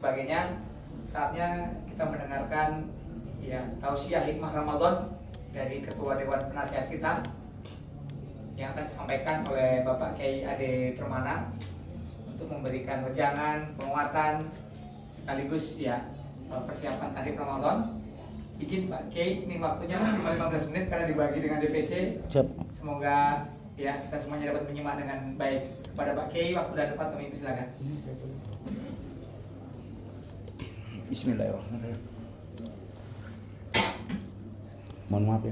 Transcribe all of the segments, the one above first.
sebagainya. Saatnya kita mendengarkan tausiah hikmah Ramadan dari Ketua Dewan Penasihat kita yang akan disampaikan oleh Bapak Kiai Ade Permana untuk memberikan wejangan, penguatan sekaligus persiapan tahlil Ramadan. Izin Pak Kiai, ini waktunya maksimal 15 menit karena dibagi dengan DPC. Semoga kita semuanya dapat menyimak dengan baik. Kepada Pak Kiai, waktu dan tempat kami persilakan. Bismillahirrahmanirrahim. Mohon maaf ya.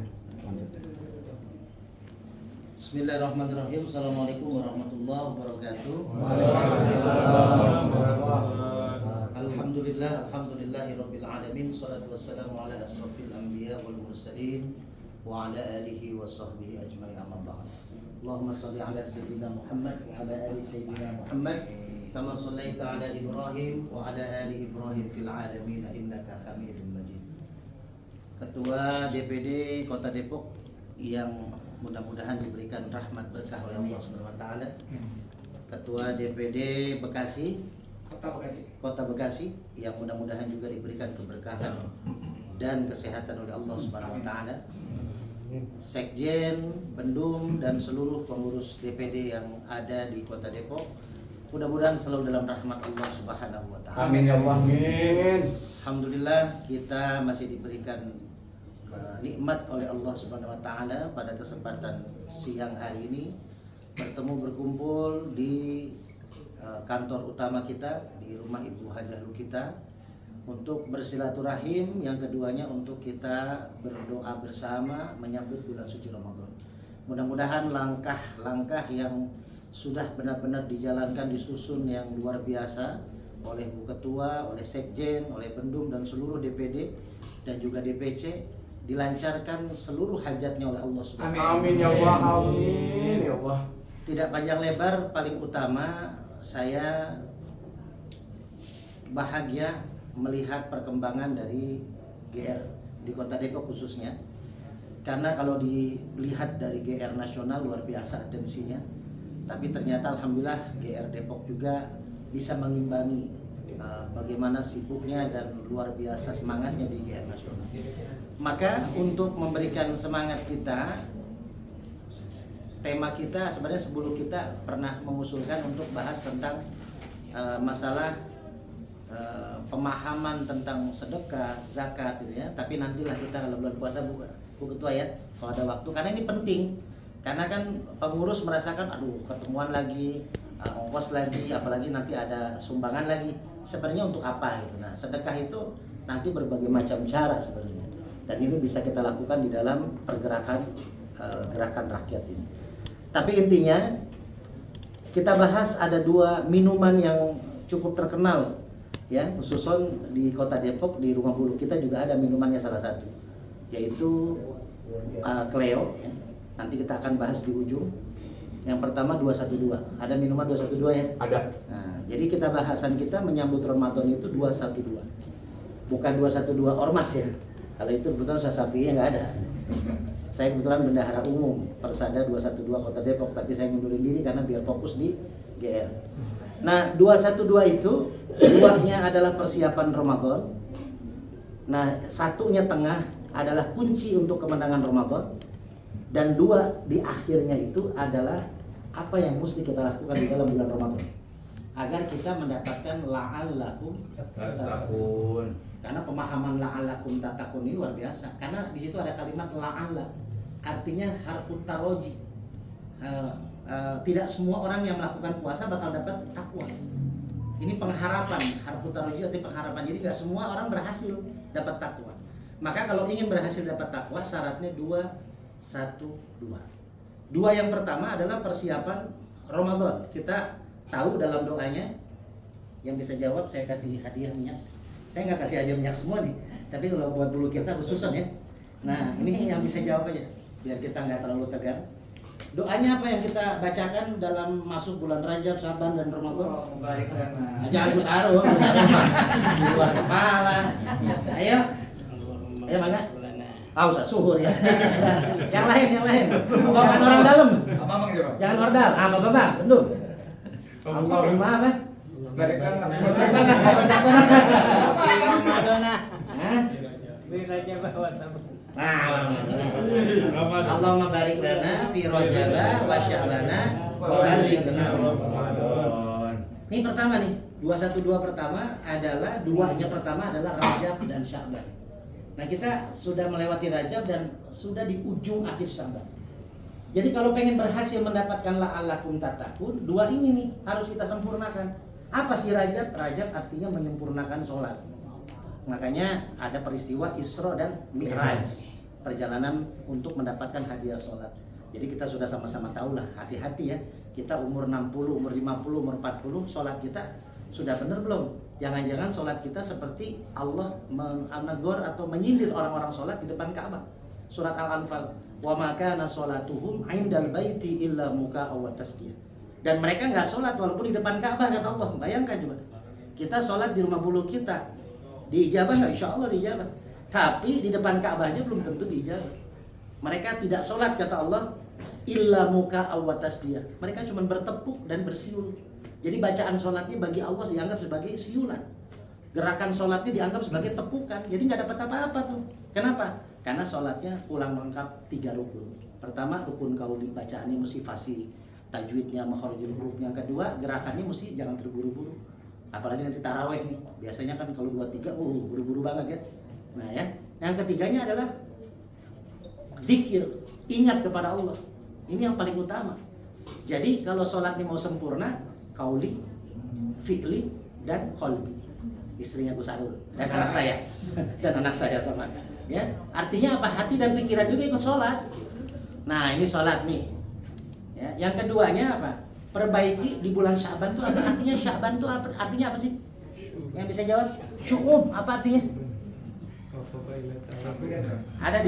Bismillahirrahmanirrahim. Assalamualaikum warahmatullahi wabarakatuh. Alhamdulillahirabbil alamin. Shalatu wassalamu ala asrofil anbiya wal mursalin wa ala alihi wa sahbihi ajmain, amma ba'd. Allahumma shalli ala sayyidina Muhammad wa ala ali sayyidina Muhammad kama shallaita ala Ibrahim wa ala ali Ibrahim fil alamin innaka Hamidum Majid. Ketua DPD Kota Depok yang mudah-mudahan diberikan rahmat berkah oleh Allah Subhanahu wa taala. Ketua DPD Kota Bekasi yang mudah-mudahan juga diberikan keberkahan dan kesehatan oleh Allah Subhanahu wa taala. Sekjen, Bendum dan seluruh pengurus DPD yang ada di Kota Depok mudah-mudahan selalu dalam rahmat Allah Subhanahu wa taala. Amin ya Allah. Amin. Alhamdulillah kita masih diberikan nikmat oleh Allah Subhanahu wa taala pada kesempatan siang hari ini berkumpul di kantor utama kita di rumah Ibu Hajah Lukita untuk bersilaturahim, yang keduanya untuk kita berdoa bersama menyambut bulan suci Ramadan. Mudah-mudahan langkah-langkah yang sudah benar-benar dijalankan, disusun yang luar biasa oleh Bu Ketua, oleh Sekjen, oleh Bendum dan seluruh DPD dan juga DPC dilancarkan seluruh hajatnya oleh Allah Subhanahu wa taala. Amin ya Allah. Amin ya Allah. Tidak panjang lebar, paling utama saya bahagia melihat perkembangan dari GR di Kota Depok khususnya. Karena kalau dilihat dari GR nasional luar biasa atensinya. Tapi ternyata alhamdulillah GR Depok juga bisa mengimbangi bagaimana sibuknya dan luar biasa semangatnya di GR nasional. Maka untuk memberikan semangat kita, tema kita sebenarnya sebelum kita pernah mengusulkan untuk bahas tentang masalah pemahaman tentang sedekah, zakat gitu ya. Tapi nantilah kita kalau bulan puasa Bu Ketua ya, kalau ada waktu, karena ini penting. Karena kan pengurus merasakan ketemuan lagi, ongkos lagi, apalagi nanti ada sumbangan lagi. Sebenarnya untuk apa gitu. Nah, sedekah itu nanti berbagai macam cara sebenarnya. Dan ini bisa kita lakukan di dalam pergerakan gerakan rakyat ini. Tapi intinya kita bahas ada dua minuman yang cukup terkenal ya, khususnya di Kota Depok, di Rumah Bulu kita juga ada minumannya salah satu, yaitu Cleo ya. Nanti kita akan bahas di ujung. Yang pertama 212. Ada minuman 212 ya? Ada. Nah, jadi kita bahasan kita menyambut Ramadan itu 212. Bukan 212 ormas ya. Kalau itu kebetulan Sasafinya nggak ada. Saya kebetulan bendahara umum Persada 212 Kota Depok, tapi saya ngundurin diri karena biar fokus di GR. Nah, 212 itu duanya adalah persiapan Ramadan. Nah, satunya tengah adalah kunci untuk kemenangan Ramadan. Dan dua di akhirnya itu adalah apa yang mesti kita lakukan di dalam bulan Ramadan agar kita mendapatkan la'allakum tattaqun. Karena pemahaman la'allakum tattaqun ini luar biasa. Karena di situ ada kalimat la'alla, artinya harfut taroji. Tidak semua orang yang melakukan puasa bakal dapat takwa. Ini pengharapan, harfut taroji artinya pengharapan. Jadi nggak semua orang berhasil dapat takwa. Maka kalau ingin berhasil dapat takwa, syaratnya 2, 1, 2. Dua yang pertama adalah persiapan Ramadan. Kita tahu dalam doanya, yang bisa jawab saya kasih hadiah minyak. Saya nggak kasih hadiah minyak semua nih, tapi kalau buat bulu kita khususan ya. Nah, ini yang bisa jawab aja, biar kita nggak terlalu tegang. Doanya apa yang kita bacakan dalam masuk bulan Rajab, Saban dan Ramadan? Jangan Gus luar kepala. Ayo mana? Usah suhur ya. Yang lain. Jangan orang dalam. Jangan ordal. Apa Bang? Betul. Allahumma apa? Balik kanan. Madonna. Hah? Bisa aja bawa sama. Nah, Allahumma barik lana fi Rajab wa Sya'bana wa balighna Ramadan. Ini pertama nih, 212 pertama adalah pertama adalah Rajab dan Sya'ban. Nah, kita sudah melewati Rajab dan sudah di ujung akhir Sya'ban. Jadi kalau pengen berhasil mendapatkan la'allakum tattaqun, dua ini nih harus kita sempurnakan. Apa sih Rajab? Rajab artinya menyempurnakan sholat. Makanya ada peristiwa Isra dan Mi'raj, perjalanan untuk mendapatkan hadiah sholat. Jadi kita sudah sama-sama tahu lah, hati-hati ya. Kita umur 60, umur 50, umur 40, sholat kita sudah benar belum? Jangan-jangan sholat kita seperti Allah menegur atau menyindir orang-orang sholat di depan Ka'bah. Surat Al-Anfal, wa ma kana sholatuhum 'indal baiti illa muka'aw wa tasdiyah. Dan mereka nggak sholat walaupun di depan Ka'bah, kata Allah. Bayangkan coba, kita sholat di rumah bulu kita, diijabah nggak? Insya Allah diijabah. Tapi di depan Ka'bahnya belum tentu diijabah. Mereka tidak sholat, kata Allah, illa muka'aw wa tasdiyah. Mereka cuma bertepuk dan bersiul. Jadi bacaan sholatnya bagi Allah dianggap sebagai siulan. Gerakan sholatnya dianggap sebagai tepukan. Jadi nggak dapat apa-apa tuh. Kenapa? Karena sholatnya ulang lengkap 3 rukun. Pertama, rukun qauli, bacaannya mesti fasih, tajwidnya, makharijul huruf. Yang kedua, gerakannya mesti jangan terburu-buru. Apalagi nanti taraweh nih. Biasanya kan kalau 2-3, buru-buru banget ya. Nah ya. Yang ketiganya adalah zikir, ingat kepada Allah. Ini yang paling utama. Jadi kalau sholatnya mau sempurna, qauli, fi'li, dan qalbi. Istrinya Gus Arul dan anak saya. Dan anak saya sama. Ya, artinya apa? Hati dan pikiran juga ikut sholat. Nah, ini sholat nih. Ya, yang keduanya apa? Perbaiki di bulan Sya'ban itu apa artinya? Sya'ban itu apa? Artinya apa sih? Yang bisa jawab? Syu'ub apa artinya? Ada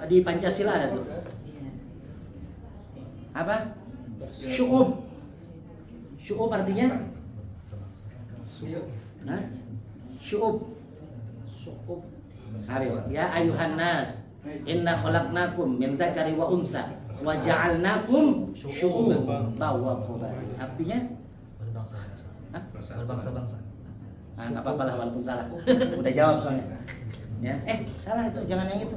di Pancasila ada tuh. Apa? Syu'ub. Syu'ub artinya? Hah? Syu'ub. Syu'ub. Ayo, ya ayuhan nas, inna khalaqnakum min dzakari wa unsa wa ja'alnakum syu'uban wa qabail. Artinya berbangsa-bangsa. Ah, enggak apa-apa lah walaupun salah. Udah jawab soalnya. Ya, salah itu, jangan yang itu.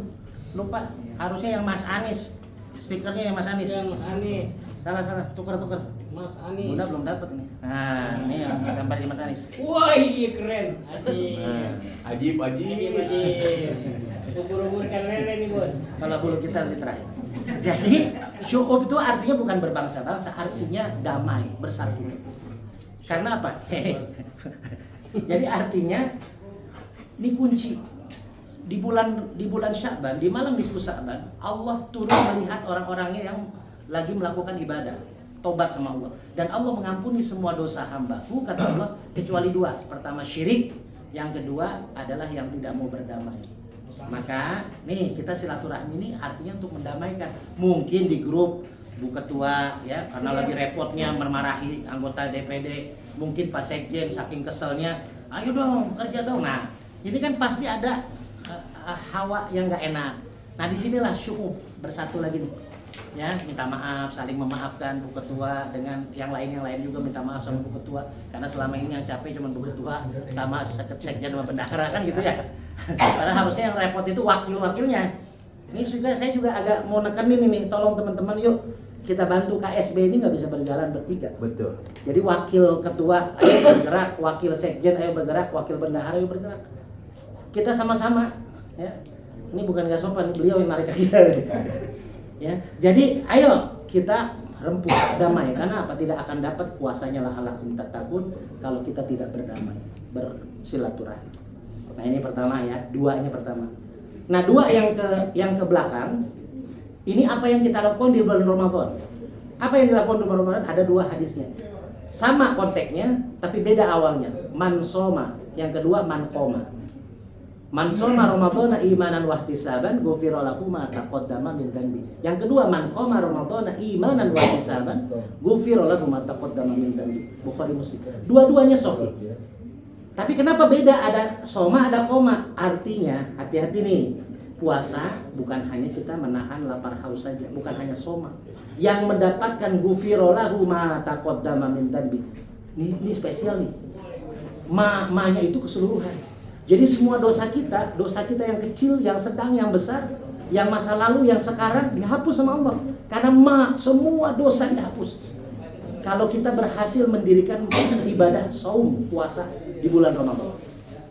Lupa, harusnya yang Mas Anis. Stikernya yang Mas Anis. Yang Mas Anis. Salah, tuker. Mas Anis. Bunda belum dapat ini. Nah, ini yang gambar di Mas Anis. Wah, iya keren. Ajib. Ajib. Ubur-ubur kan lele nih, Bun. Kalau bulu kita nanti terakhir. Jadi, syu'ub itu artinya bukan berbangsa-bangsa, artinya damai, bersatu. Karena apa? Jadi artinya ini kunci. Di bulan Sya'ban, di malam nisfu Sya'ban, Allah turun melihat orang-orangnya yang lagi melakukan ibadah, tobat sama Allah, dan Allah mengampuni semua dosa hambaku, kata Allah, kecuali 2. Pertama syirik, yang kedua adalah yang tidak mau berdamai. Maka nih kita silaturahmi ini artinya untuk mendamaikan. Mungkin di grup Bu Ketua ya, karena lagi repotnya memarahi anggota DPD, mungkin Pak Sekjen saking keselnya, ayo dong kerja dong. Nah ini kan pasti ada hawa yang nggak enak. Nah disinilah syu'ub, bersatu lagi nih. Ya, minta maaf, saling memaafkan Bu Ketua dengan yang lain juga minta maaf sama Bu Ketua, karena selama ini yang capek cuma Bu Ketua sama Sekjen sama bendahara kan gitu ya. Padahal harusnya yang repot itu wakil-wakilnya. Ini saya juga agak mau nekenin ini, tolong teman-teman yuk kita bantu KSB ini nggak bisa berjalan bertiga. Betul. Jadi wakil ketua ayo bergerak, wakil sekjen ayo bergerak, wakil bendahara ayo bergerak. Kita sama-sama ya. Ini bukan gak sopan, beliau yang narik kaki saya. Ya. Jadi ayo kita rempuh damai, karena apa? Tidak akan dapat kuasanya la'allakum tattaqun kalau kita tidak berdamai, bersilaturahmi. Nah ini pertama ya, 2-nya pertama. Nah 2 yang ke belakang, ini apa yang kita lakukan di bulan Ramadan? Apa yang dilakukan di bulan Ramadan? Ada 2 hadisnya. Sama konteksnya, tapi beda awalnya. Man soma, yang kedua man qoma. Man soma Ramadhana imanan wa ihtisaban ghufira lahu ma taqaddama min dhanbi. Yang kedua man qoma Ramadhana imanan wa ihtisaban ghufira lahu ma taqaddama min dhanbi. Bukhari Muslim. Dua-duanya sahih. Tapi kenapa beda? Ada soma, ada koma. Artinya, hati-hati nih. Puasa bukan hanya kita menahan lapar haus saja, bukan hanya soma. Yang mendapatkan ghufira lahu ma taqaddama min dhanbi. Ini spesial nih. Ma-nya itu keseluruhan. Jadi semua dosa kita yang kecil, yang sedang, yang besar, yang masa lalu, yang sekarang dihapus sama Allah. Karena semua dosa dihapus. Kalau kita berhasil mendirikan ibadah saum, puasa di bulan Ramadan.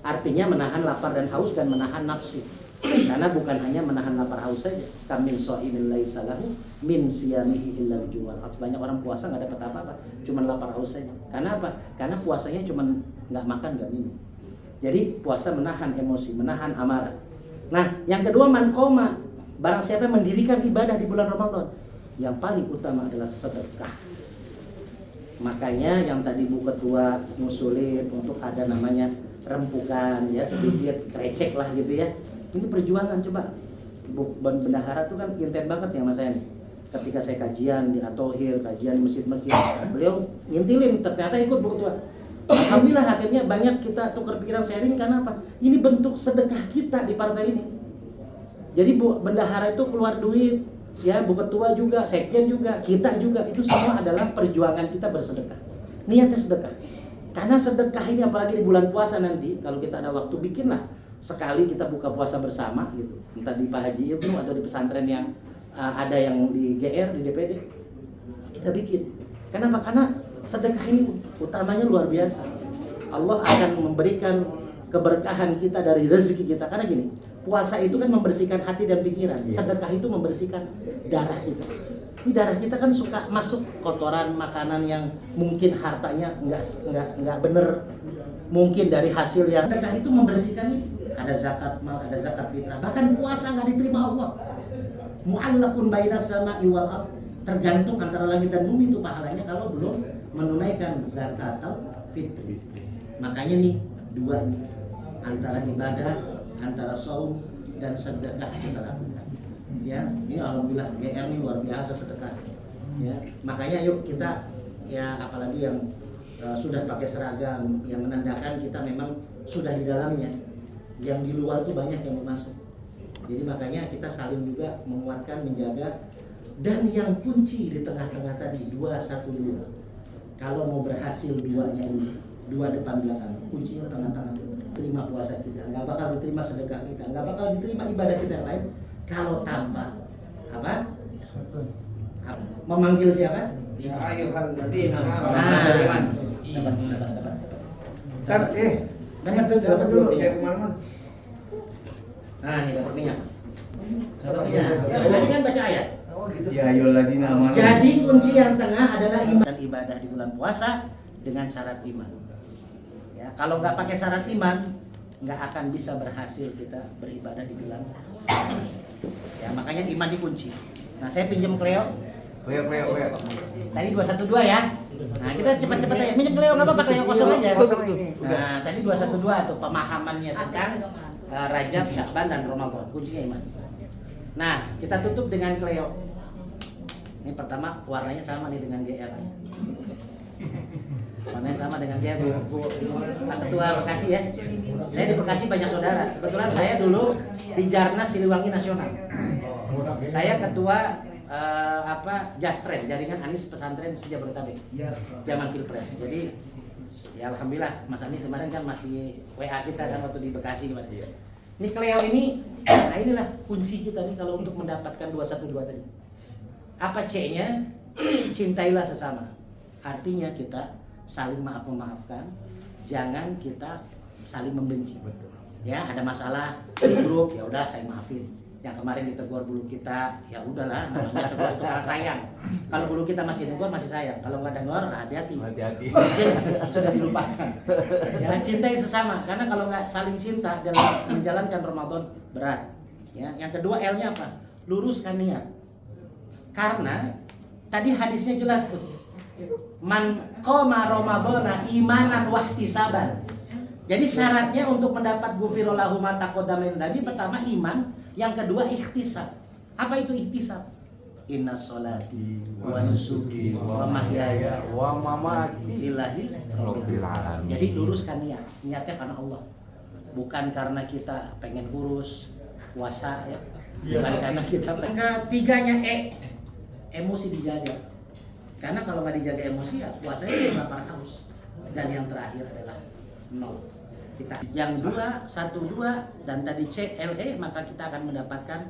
Artinya menahan lapar dan haus dan menahan nafsu. Karena bukan hanya menahan lapar haus saja. Kamil shaimin laisa lahu min siyamihi illa juwal. Banyak orang puasa nggak dapat apa-apa, cuman lapar haus saja. Karena apa? Karena puasanya cuman nggak makan, nggak minum. Jadi puasa menahan emosi, menahan amarah. Nah, yang kedua mankoma. Barang siapa yang mendirikan ibadah di bulan Ramadan, yang paling utama adalah sedekah. Makanya yang tadi Bu Ketua ngusulin untuk ada namanya rempukan, ya sedikit krecek lah gitu ya. Ini perjuangan coba. Bu Bendahara tuh kan intent banget ya mas saya nih. Ketika saya kajian di Atohir, kajian di masjid-masjid, beliau ngintilin, ternyata ikut Bu Ketua. Alhamdulillah akhirnya banyak kita tukar pikiran sharing karena apa? Ini bentuk sedekah kita di partai ini. Jadi Bu Bendahara itu keluar duit, ya Bu Ketua juga, Sekjen juga, kita juga, itu semua adalah perjuangan kita bersedekah. Niatnya sedekah. Karena sedekah ini apalagi di bulan puasa nanti, kalau kita ada waktu bikinlah sekali kita buka puasa bersama gitu. Entah di Pak Haji Ibnu atau di pesantren yang ada yang di GR, di DPD. Kita bikin. Kenapa? Karena sedekah ini utamanya luar biasa. Allah akan memberikan keberkahan kita dari rezeki kita. Karena gini, puasa itu kan membersihkan hati dan pikiran. Sedekah itu membersihkan darah kita. Ini darah kita kan suka masuk kotoran makanan yang mungkin hartanya nggak bener, mungkin dari hasil yang sedekah itu membersihkan nih. Ada zakat mal, ada zakat fitrah. Bahkan puasa nggak diterima Allah. Mu'allaqun bainas sama'i wal ardh. Tergantung antara langit dan bumi itu pahalanya kalau belum menunaikan zakatul fitri. Makanya nih dua nih, antara ibadah, antara saum dan sedekah kita lakukan. Ya, ini alhamdulillah GR ini luar biasa sedekah. Ya, makanya yuk kita ya apalagi yang sudah pakai seragam yang menandakan kita memang sudah di dalamnya. Yang di luar tuh banyak yang mau masuk. Jadi makanya kita saling juga menguatkan, menjaga. Dan yang kunci di tengah-tengah tadi 212. Kalau mau berhasil duanya ini, dua depan belakang, kuncinya tengah-tengah. Terima puasa kita, nggak bakal diterima sedekah kita, nggak bakal diterima ibadah kita yang lain. Kalau tanpa apa? Memanggil siapa? Ya ayuhal ladina Dapat dulu. Kemana-mana. Nah, ini dapat minyak. Dapat minyak. Tadi kan baca ayat. Ya ayuhal ladina amanu. Jadi kunci yang tengah adalah iman dan ibadah di bulan puasa dengan syarat iman. Ya, kalau nggak pakai syarat iman, nggak akan bisa berhasil kita beribadah di bulan. Ya, makanya iman dikunci. Nah, saya pinjam Cleo. Cleo. Tadi 212 ya. Nah, kita cepat-cepat aja. Minjem Cleo nggak apa-apa, Cleo kosong aja. Nah, tadi 212 tuh pemahamannya tentang Rajab, Sya'ban dan Ramadan. Kuncinya iman. Nah, kita tutup dengan Cleo. Ini pertama warnanya sama nih dengan GR. Warnanya sama dengan GR. Pak Ketua Bekasi ya. Saya di Bekasi banyak saudara. Kebetulan saya dulu di Jarnas Siliwangi Nasional. Saya ketua Jastren, jaringan Anies Pesantren Sejabodetabek. Zaman Pilpres. Jadi ya alhamdulillah Mas Anies kemarin kan masih WA kita kan waktu di Bekasi kemarin. Ini Cleo ini, nah inilah kunci kita nih kalau untuk mendapatkan 212 tadi. Apa C-nya? Cintailah sesama. Artinya kita saling maaf-memaafkan, jangan kita saling membenci. Ya, ada masalah di grup, ya udah saya maafin. Yang kemarin ditegur bulu kita, ya udahlah, namanya tegur itu karena sayang. Kalau bulu kita masih tegur masih sayang. Kalau nggak dengar, hati-hati. Sudah dilupakan. Ya, cintai sesama. Karena kalau nggak saling cinta dalam menjalankan Ramadan berat. Ya, yang kedua L-nya apa? Luruskan niat. Karena tadi hadisnya jelas tuh. Man qoma ramadhana imanan wahtisaban. Jadi syaratnya untuk mendapat ghufira lahu ma taqaddama min dzambi pertama iman, yang kedua ikhtisab. Apa itu ikhtisab? Inna sholati wa nusuki wa mahyaya wa mamati lillahi rabbil alamin. Jadi luruskan niat. Niatnya karena Allah. Bukan karena kita pengen kurus, puasa ya. Bukan karena kita pengen. Ketiganya emosi dijaga. Karena kalau nggak dijaga emosi ya puasanya nggak lapar haus. dan yang terakhir adalah 0. Kita yang 2, 1, 2 dan tadi CLE, maka kita akan mendapatkan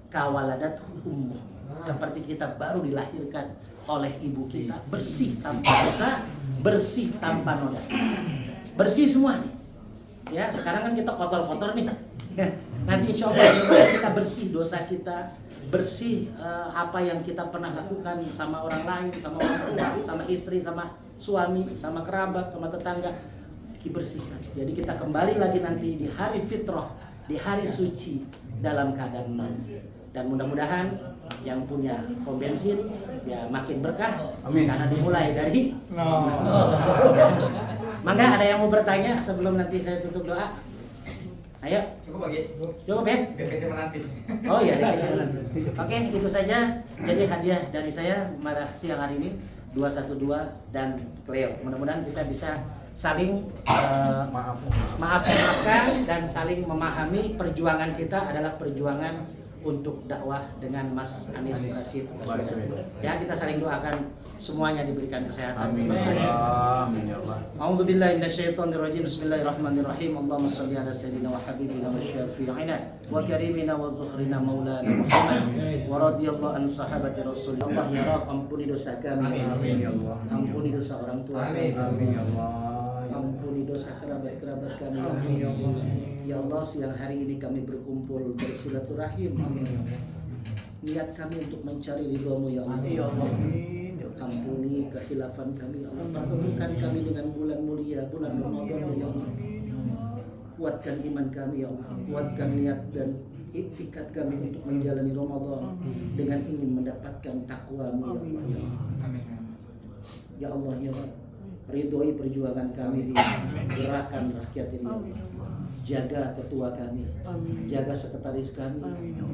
kawaladat umum. Seperti kita baru dilahirkan oleh ibu kita, bersih tanpa dosa, bersih tanpa noda. Bersih semua nih. Ya, sekarang kan kita kotor-kotor nih. Nanti insya Allah kita bersih dosa kita, bersih apa yang kita pernah lakukan sama orang lain, sama orang tua, sama istri, sama suami, sama kerabat, sama tetangga, dibersihkan. Jadi kita kembali lagi nanti di hari fitrah, di hari suci dalam keadaan manis. Dan mudah-mudahan yang punya pom bensin ya makin berkah. Amin. Karena dimulai dari Mangga, ada yang mau bertanya sebelum nanti saya tutup doa? Ayo. Cukup lagi. Cukup ya? DPC menanti. Oh iya, DPC menanti. Oke, itu saja. Jadi hadiah dari saya pada siang hari ini 212 dan Cleo. Mudah-mudahan kita bisa saling maafkan dan saling memahami perjuangan kita adalah perjuangan untuk dakwah dengan Mas Anies Rashid Baswedan. Ya, kita saling doakan semuanya diberikan kesehatan. Amin. Amin ya Allah. A'udzubillahi minasyaitonirrajim. Bismillahirrahmanirrahim. Allahumma shalli ala sayyidina wa habibina wa syafi'ina wa karimina wa zukhrina maulana Muhammad wa radhiyallahu an sahabati Rasul. Allah ya Rabb, ampuni dosa kami. Amin ya Allah. Ampuni dosa orang tua kami. Amin ya Allah. Ampuni dosa kerabat-kerabat kami. Amin ya Allah. Ya Allah, siang hari ini kami berkumpul bersilaturahim. Niat kami untuk mencari ridho-Mu ya Allah. Ampuni kekhilafan kami ya Allah. Pertemukan kami dengan bulan mulia, bulan Ramadan ya Allah. Kuatkan iman kami ya Allah. Kuatkan niat dan iktikat kami untuk menjalani Ramadan dengan ingin mendapatkan takwa-Mu ya Allah. Ya Allah ya Allah. Ridhoi perjuangan kami di gerakan rakyat ini ya Allah. Jaga ketua kami, jaga sekretaris kami,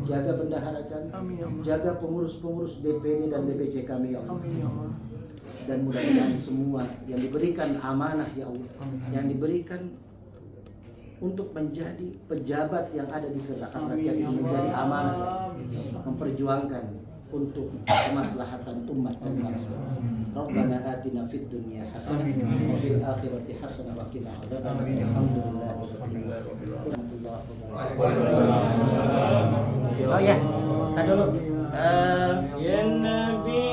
jaga bendahara kami, jaga pengurus-pengurus DPD dan DPC kami ya Allah. Dan mudah-mudahan semua yang diberikan amanah ya Allah, yang diberikan untuk menjadi pejabat yang ada di gerakan rakyat ini menjadi amanah, memperjuangkan untuk kemaslahatan umat dan bangsa. Rabbana atina fid dunya hasanah wa fil akhirati hasanah wa qina adzabannar. Oh ya, tadi dulu. Ya Nabi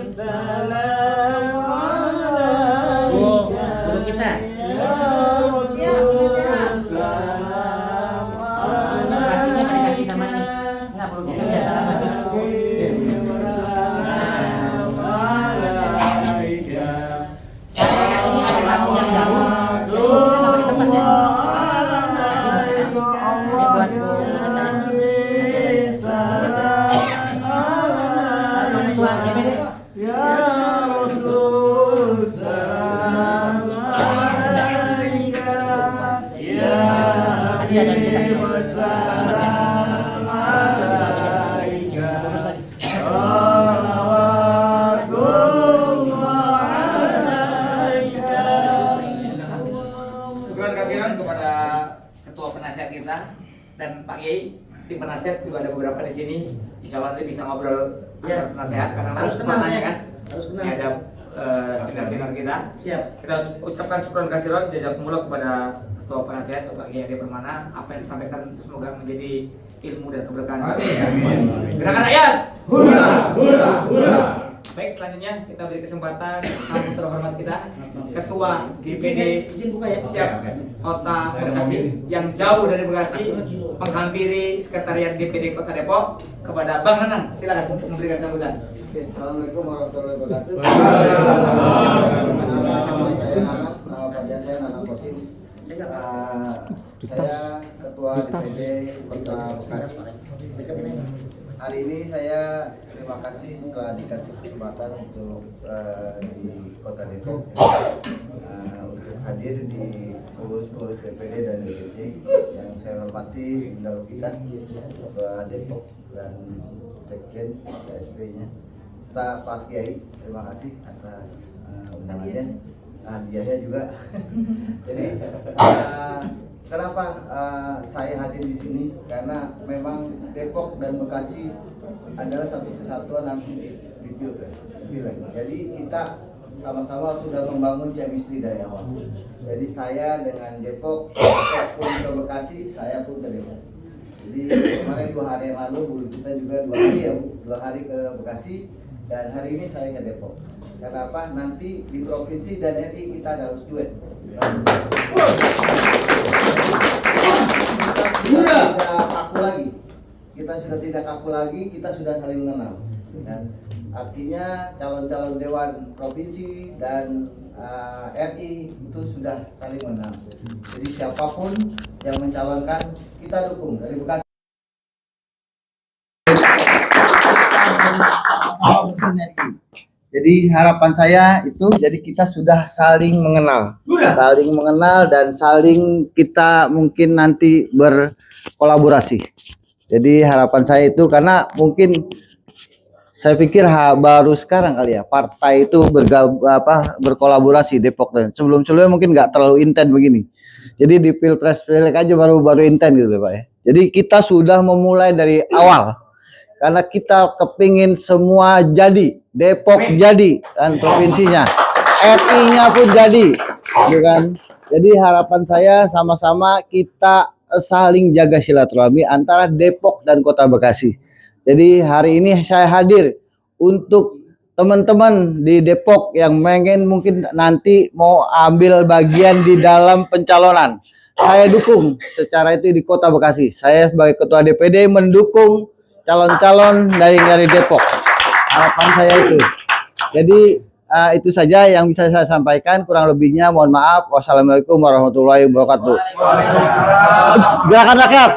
salam alaika. Dulu kita. Kasihnya kan dikasih sama ini. Enggak perlu kita biasa salaman. Dan Pak Kiai, tim penasihat juga ada beberapa di sini. Insya Allah nanti bisa ngobrol antar penasehat karena harus semuanya kan. Harus kenal. Ini ada senior-senior kita. Siap. Kita ucapkan syukron kasiron jazakumullah kepada ketua penasihat Bapak Kiai Ade Permana. Apa yang disampaikan semoga menjadi ilmu dan keberkahan. Amin. Gerakan rakyat. Hura, hura, hura. Baik, selanjutnya kita beri kesempatan tamu terhormat kita, Ketua DPD Izin buka ya. Siap Kota Bekasi yang jauh dari Bekasi menghampiri Sekretariat DPD Kota Depok kepada Bang Nanang. Silakan untuk memberikan sambutan. Assalamualaikum warahmatullahi wabarakatuh. Saya Nanang Kosim. Saya Ketua DPD Kota Bekasi. Hari ini saya terima kasih telah dikasih kesempatan untuk di Kota Depok untuk hadir di pengurus DPD dan DPC yang saya hormati beliau kita Ketua Depok dan Sekjen KSP-nya. Serta Pak Kiai, terima kasih atas undangannya, hadiahnya juga. Jadi kenapa saya hadir di sini? Karena memang Depok dan Bekasi adalah satu kesatuan nanti di Pilpres. Jadi kita sama-sama sudah membangun chemistry dari awal. Jadi saya dengan Depok, Depok pun ke Bekasi, saya pun ke Depok. Jadi kemarin 2 hari yang lalu Bu kita juga 2 hari ya Bu, 2 hari ke Bekasi dan hari ini saya ke Depok. Kenapa? Nanti di provinsi dan RI kita harus duet. Kita tidak kaku lagi. Kita sudah tidak kaku lagi, kita sudah saling mengenal. Dan artinya calon-calon dewan provinsi dan RI itu sudah saling mengenal. Jadi siapapun yang mencalonkan kita dukung dari Bekasi. Jadi harapan saya itu jadi kita sudah saling mengenal dan saling kita mungkin nanti berkolaborasi. Jadi harapan saya itu karena mungkin saya pikir baru sekarang kali ya partai itu berkolaborasi Depok dan sebelum-sebelumnya mungkin nggak terlalu intens begini. Jadi di pilpres aja baru intens gitu Pak ya. Jadi kita sudah memulai dari awal karena kita kepingin semua jadi Depok jadi dan provinsinya, RI-nya pun jadi, gitu kan? Jadi harapan saya sama-sama kita saling jaga silaturahmi antara Depok dan Kota Bekasi. Jadi hari ini saya hadir untuk teman-teman di Depok yang mungkin nanti mau ambil bagian di dalam pencalonan. Saya dukung secara itu di Kota Bekasi. Saya sebagai Ketua DPD mendukung calon-calon dari Depok. Harapan saya itu. Jadi itu saja yang bisa saya sampaikan. Kurang lebihnya mohon maaf. Wassalamualaikum warahmatullahi wabarakatuh. Gerakan rakyat.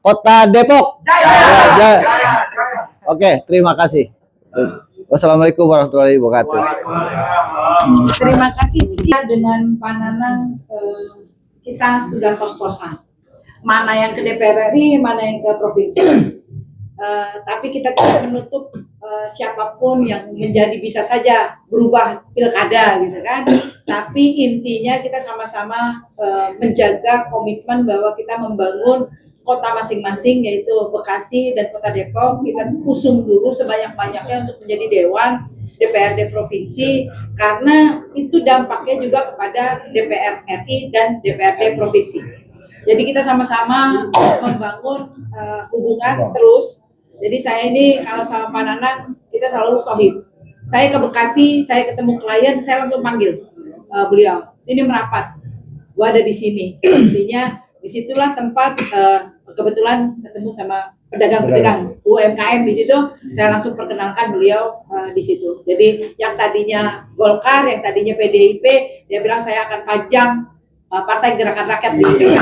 Kota Depok. Oke, terima kasih. Wassalamualaikum warahmatullahi wabarakatuh. Terima kasih dengan Pak Nanang, kita sudah kos-kosan. Mana yang ke DPR RI, mana yang ke provinsi. Tapi kita tidak menutup siapapun yang menjadi bisa saja berubah pilkada gitu kan. Tapi intinya kita sama-sama menjaga komitmen bahwa kita membangun kota masing-masing yaitu Bekasi dan Kota Depok. Kita usung dulu sebanyak-banyaknya untuk menjadi dewan DPRD provinsi karena itu dampaknya juga kepada DPR RI dan DPRD provinsi. Jadi kita sama-sama membangun hubungan terus. Jadi saya ini kalau sama Pak Nanang kita selalu sohib. Saya ke Bekasi, saya ketemu klien, saya langsung panggil beliau. Sini merapat. Gua ada di sini. Intinya disitulah tempat kebetulan ketemu sama pedagang-pedagang UMKM di situ. Saya langsung perkenalkan beliau di situ. Jadi yang tadinya Golkar, yang tadinya PDIP, dia bilang saya akan pajang Partai Gerakan Rakyat di Bekasi.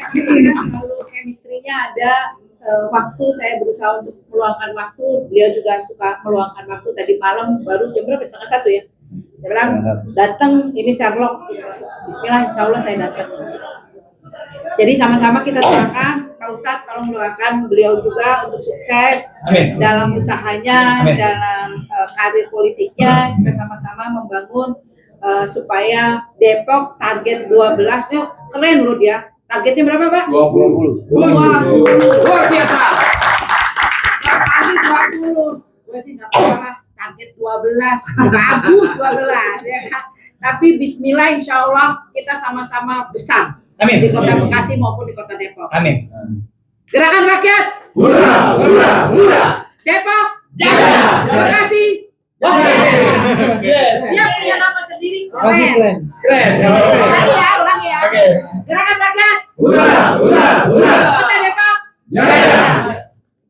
Lalu chemistry-nya ada waktu saya berusaha untuk meluangkan waktu, beliau juga suka meluangkan waktu. Tadi malam baru jam berapa? 12:30 ya. Dia bilang datang ini Sherlock. Bismillah, insya Allah saya datang. Jadi sama-sama kita doakan Pak Ustadz, tolong doakan beliau juga untuk sukses. Amin. Dalam usahanya, amin. Dalam karir politiknya. Kita sama-sama membangun supaya Depok target 12 nya keren loh dia. Targetnya berapa Pak? 20. Luar biasa. Kali 20. Gue sih nggak apa-apa. Target 12. Bagus 12 ya kan. Tapi Bismillah insya Allah kita sama-sama besar. Amin. Di Kota Bekasi maupun di Kota Depok. Amin. Gerakan rakyat. Hurra, hurra, hurra. Depok. Jaya. Bekasi. Yes. Siap punya nama sendiri. Keren. Ulang ya. Oke. Gerakan rakyat. Hurra, hurra, hurra. Kota Depok. Jaya.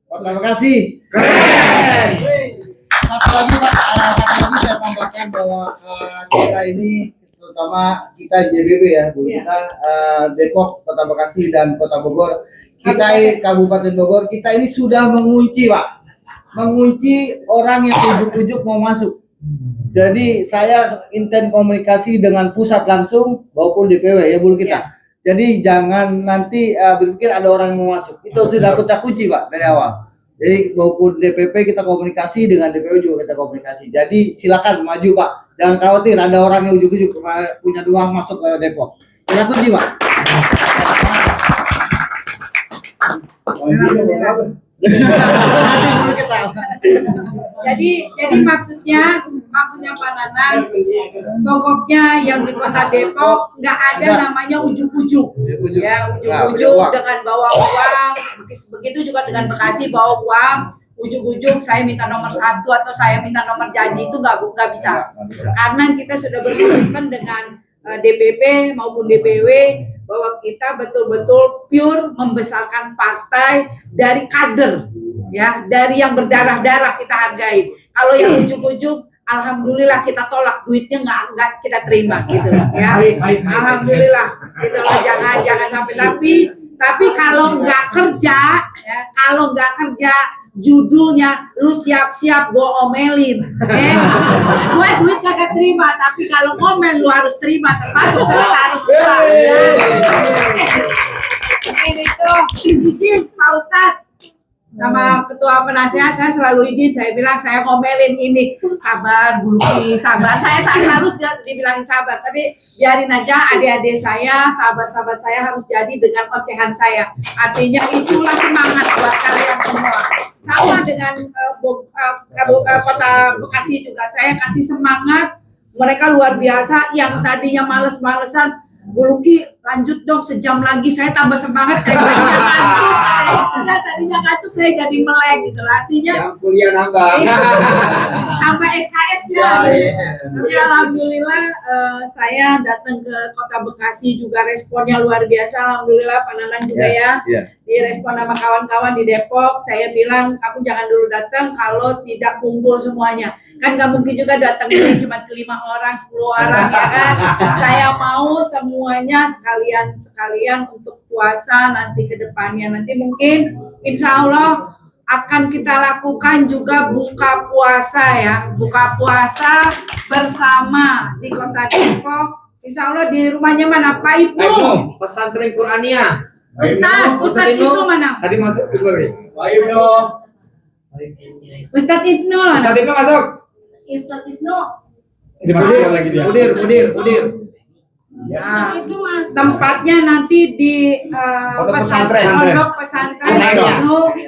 Kota Bekasi. Keren. Satu lagi Pak, saya tambahkan bahwa kita ini terutama kita JBB ya, Bu. Kita Depok, Kota Bekasi dan Kota Bogor. Kita Kabupaten Bogor, kita ini sudah mengunci Pak. Mengunci orang yang ujuk-ujuk mau masuk. Jadi saya intens komunikasi dengan pusat langsung maupun DPW ya Bu kita. Jadi jangan nanti berpikir ada orang yang mau masuk. Itu sudah kita kunci Pak dari awal. Jadi maupun DPP kita komunikasi, dengan DPW juga kita komunikasi. Jadi silakan maju Pak. Jangan khawatir ada orang yang ujuk-ujuk punya uang masuk ke Depok. Kita kunci Pak. Nanti dulu ketawa. Jadi maksudnya Pak Nanang, pokoknya yang di Kota Depok nggak ada namanya ujuk-ujuk. Ya, ujuk-ujuk dengan bawa uang, begitu juga dengan Bekasi bawa uang, ujuk-ujuk saya minta nomor 1 atau saya minta nomor janji itu nggak bisa. Karena kita sudah berkomitmen dengan DPP maupun DPW bahwa kita betul-betul pure membesarkan partai dari kader, ya, dari yang berdarah-darah kita hargai. Kalau yang ujuk-ujuk, alhamdulillah kita tolak, duitnya nggak kita terima, gitu, ya. Alhamdulillah, gitu loh, jangan sampai tapi kalau nggak kerja, ya, kalau nggak kerja, judulnya lu siap-siap gua omelin. Gue duit kagak terima, tapi kalau ngomel lu harus terima, termasuk sekretaris gua. Ya. Ini tuh izin Pak Ustadz sama ketua penasehat, saya selalu izin, saya bilang saya ngomelin ini, sabar Bu Luki, sabar. Saya selalu dibilang sabar, tapi biarin aja adik-adik saya, sahabat-sahabat saya harus jadi dengan ocehan saya. Artinya itulah semangat buat kalian semua. Sama dengan Kota Bekasi juga, saya kasih semangat, mereka luar biasa. Yang tadinya males-malesan, Bu Luki lanjut dong sejam lagi, saya tambah semangat. Tadinya ngantuk saya jadi melek gitu, artinya Yang kuliah nambah. tambah SKS-nya. Tapi alhamdulillah saya datang ke Kota Bekasi juga responnya luar biasa. Alhamdulillah Pak Nanang juga ya. Direspon sama kawan-kawan di Depok. Saya bilang kamu jangan dulu datang kalau tidak kumpul semuanya. Kan nggak mungkin juga datang ini cuma 5 orang, 10 orang, ya kan. Saya mau semuanya sekalian untuk puasa nanti ke depannya. Nanti mungkin insya Allah akan kita lakukan juga buka puasa, ya, buka puasa bersama di Kota Depok. Insya Allah di rumahnya mana Pak Ibnu? Pesantren Qur'ania. Ustadz Ibnu mana? Tadi masuk dulu nih. Pak Ibnu. Ustadz Ibnu mana? Ustadz Ibnu masuk. Ustadz Ibnu. Dimasukin lagi dia. Mudir. Nah, tempatnya nanti di Pondok Pesantren Ibnu.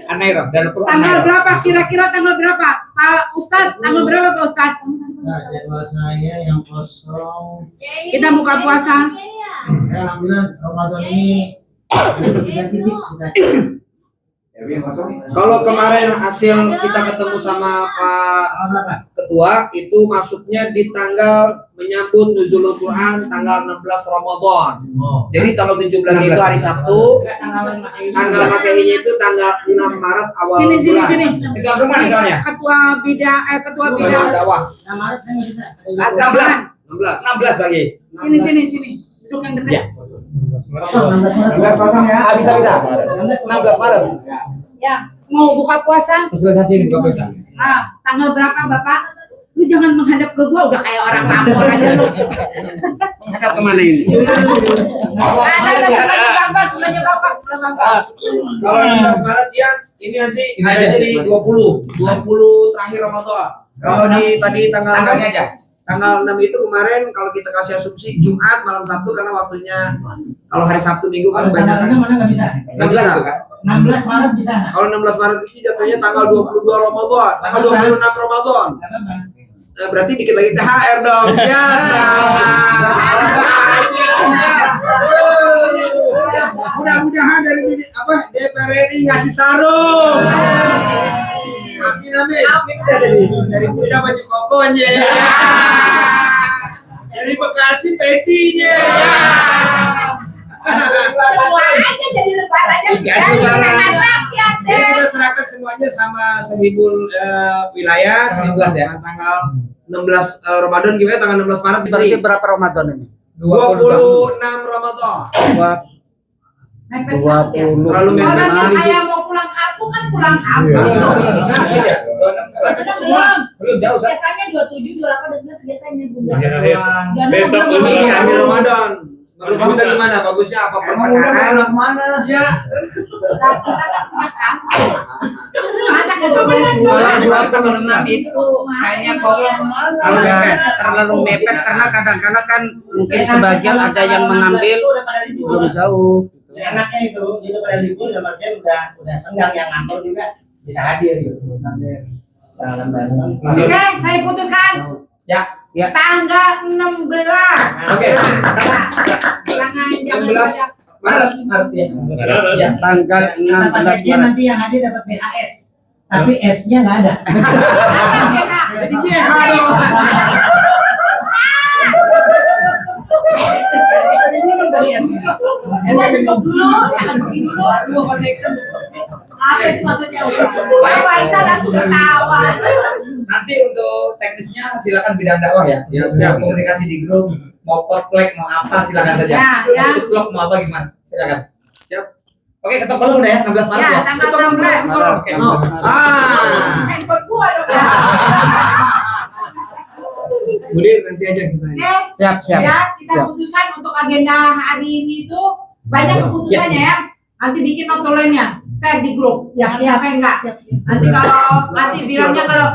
Anairo. Tanggal berapa? Kira-kira tanggal berapa? Pak Ustadz, tanggal berapa Pak Ustadz? Nah, jadwal saya yang kosong. Kita buka puasa. Saya alhamdulillah Ramadan ini 3 titik kita. Kalau kemarin hasil kita ketemu sama Pak Ketua itu masuknya di tanggal menyambut Nuzulul Quran tanggal 16 Ramadan. Jadi tanggal 17 itu hari Sabtu, tanggal Masehinya itu tanggal 6 Maret awal Sini. Tinggal rumah nih soalnya. Ketua bidang Dakwah. 16 lagi. Sini. Duduk yang dekat. Ya. Kosong 16 Maret. Kosong ya. Bisa. 16 Maret. Ya, mau buka puasa? Sosialisasi buka puasa. Tanggal berapa Bapak? Lu jangan menghadap ke gua, udah kayak orang lapor aja lu. Menghadap kemana ini? Ada sebelahnya Bapak. Kalau 16 Maret ya, ini nanti ada jadi 20 terakhir Ramadan. Kalau di tadi Tanggalnya aja. tanggal 6 itu kemarin kalau kita kasih asumsi Jumat malam Sabtu karena waktunya kalau hari Sabtu Minggu kan banyak kan. Mana nggak bisa? 16 16 Maret bisa nggak? Kalau 16 Maret itu jatuhnya tanggal 22 Ramadan, tanggal 26 Ramadan. Berarti dikit lagi THR dong. Ya, mudah-mudahan dari DPR RI ngasih sarung. Amin. Dari Bunda baju kokonya. Dari Bekasi pecinya. Semua aja jadi lebarannya. Jadi kita serahkan semuanya sama Sahibul wilayah 16 ya. tanggal 16 Ramadan gimana tanggal 16 Maret Berarti berapa Ramadan ini? 26 Ramadan. 20. Terlalu Kalau mepet sih. saya mau pulang kampung kan pulang kampung. Belum jauh. Biasanya 27, 28 biasanya Bunda. Besok Ini di akhir Ramadan. Menurut Bunda gimana? Bagusnya apa pertekanan? Ya. Nah, kita kan punya kampung. Anak itu benar Kalau 26 itu kayaknya kok terlalu mepet karena kadang-kadang kan mungkin sebagian ada yang mengambil belum jauh. Anaknya itu pada libur dalam artian udah senggang, yang ngantor juga bisa hadir gitu. Tanggal 16. Oke, saya putuskan Ya. tanggal 16. Oke. Jangan 16. Maret ya. Siap. Tanggal Kata Pak 16 Sekjen Maret. nanti yang hadir dapat BHS, tapi S-nya nggak ada. Jadi BH dong. Duduk dulu, jangan pergi dulu. Apa itu maksudnya? Pak Faisal langsung ketawa. Nanti untuk teknisnya silakan bidang dakwah ya. Ya, siap. Komunikasi di grup, mau potluck, mau apa silakan saja. Ya. Untuk vlog mau apa gimana? Silakan. Siap. Oke, ketok palu udah ya, 16 Maret Ya, ya. tanggal 16. Oke. Handphone gua dong. Mudir nanti aja kita. Oke. Siap, siap. Ya, kita Siap. putuskan untuk agenda hari ini itu banyak keputusannya ya. Nanti bikin notulennya, share di grup. Yang siapa yang enggak? Nanti kalau nanti bilangnya kalau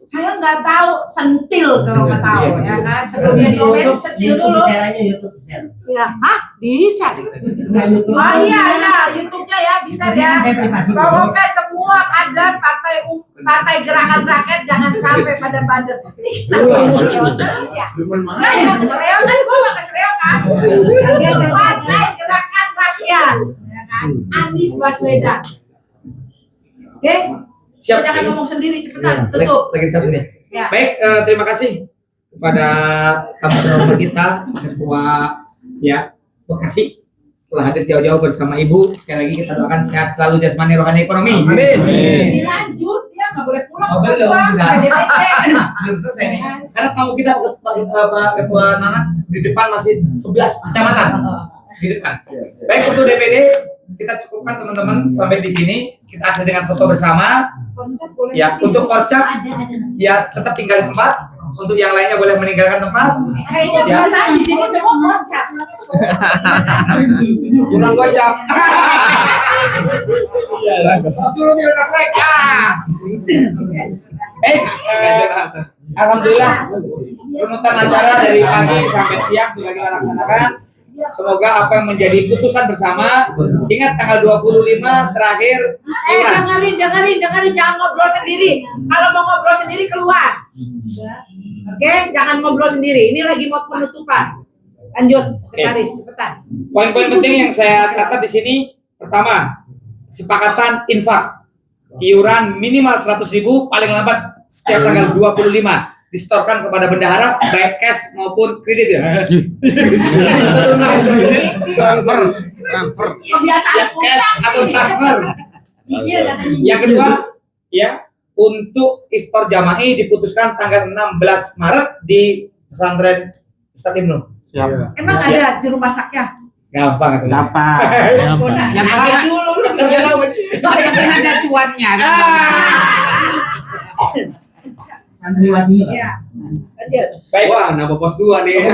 saya nggak tahu, sentil kalau nggak tahu ya kan. Sebelumnya diomelin sentil YouTube dulu. di-share aja, YouTube di-share. Ya, hah? Bisa. Nggak YouTube. Oh iya, YouTube-nya ya bisa ya. Saya privasi. Pokoknya semua kader partai gerakan rakyat jangan sampai pada bandel. Terus ya. Enggak ya, keseleo kan, gue gak keseleo kan. Partai gerakan rakyat, ya kan. Anies Baswedan. Oke, Siap. jangan ngomong sendiri, cepetan, tutup. Lagi capek nih. Ya. Baik, terima kasih kepada tamu terhormat kita, Ketua ya Bekasi, telah hadir jauh-jauh bersama Ibu. Sekali lagi kita doakan sehat selalu jasmani, rohani, ekonomi. Amin. Dilanjut, dia nggak boleh pulang. Oh, belum, enggak. PDPT. Belum selesai nih. Karena tamu kita Pak Ketua Nana di depan masih 11 kecamatan di depan. Baik, untuk DPD kita cukupkan teman-teman sampai di sini. Kita akhiri dengan foto bersama. Konsep boleh Ya, nanti. untuk kocak ya tetap tinggal di tempat. Untuk yang lainnya boleh meninggalkan tempat. Kayaknya Ya. perasaan di sini semua kocak. Kurang gocap. Tos dulu nih lekas rek. Baik, alhamdulillah penutupan acara dari pagi sampai siang sudah kita laksanakan. Semoga apa yang menjadi putusan bersama. Ingat tanggal 25 terakhir iuran. Dengerin, jangan ngobrol sendiri. Kalau mau ngobrol sendiri keluar. Oke, jangan ngobrol sendiri. Ini lagi mau penutupan. Lanjut, sekretaris, cepetan. Poin-poin penting yang saya catat di sini, pertama, kesepakatan infak. Iuran minimal 100.000, paling lambat setiap tanggal 25 disetorkan kepada bendahara baik cash maupun kredit ya. Transfer. Kebiasaan Cash atau transfer. Iya, Yang kedua, ya, untuk iftar jama'i diputuskan tanggal 16 Maret di pesantren Ustadz Ibnu. Siap. Emang ada juru masaknya? Gampang itu. Dapat. Yang ada dulu. Kan ada cuannya kan. Santriwati. Ya. Lanjut. Baik. Wah, nambah pos 2 nih.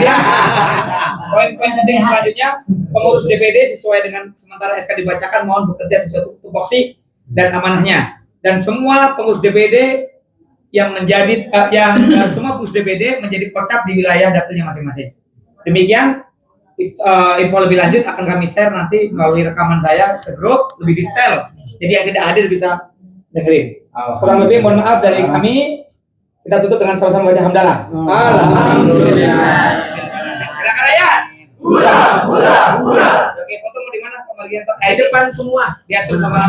Poin-poin penting selanjutnya, pengurus DPD sesuai dengan sementara SK dibacakan mohon bekerja sesuai tupoksi dan amanahnya. Dan semua pengurus DPD yang menjadi semua pengurus DPD menjadi kocap di wilayah dapilnya masing-masing. Demikian info lebih lanjut akan kami share nanti melalui rekaman saya ke grup lebih detail. Jadi yang tidak hadir bisa dengerin. Kurang lebih mohon maaf dari kami. Kita tutup dengan sama-sama baca hamdalah. Alhamdulillah. Gerakan rakyat. Hura, hura, hura. Oke, foto mau di mana? Kembali Di depan semua. diatur sama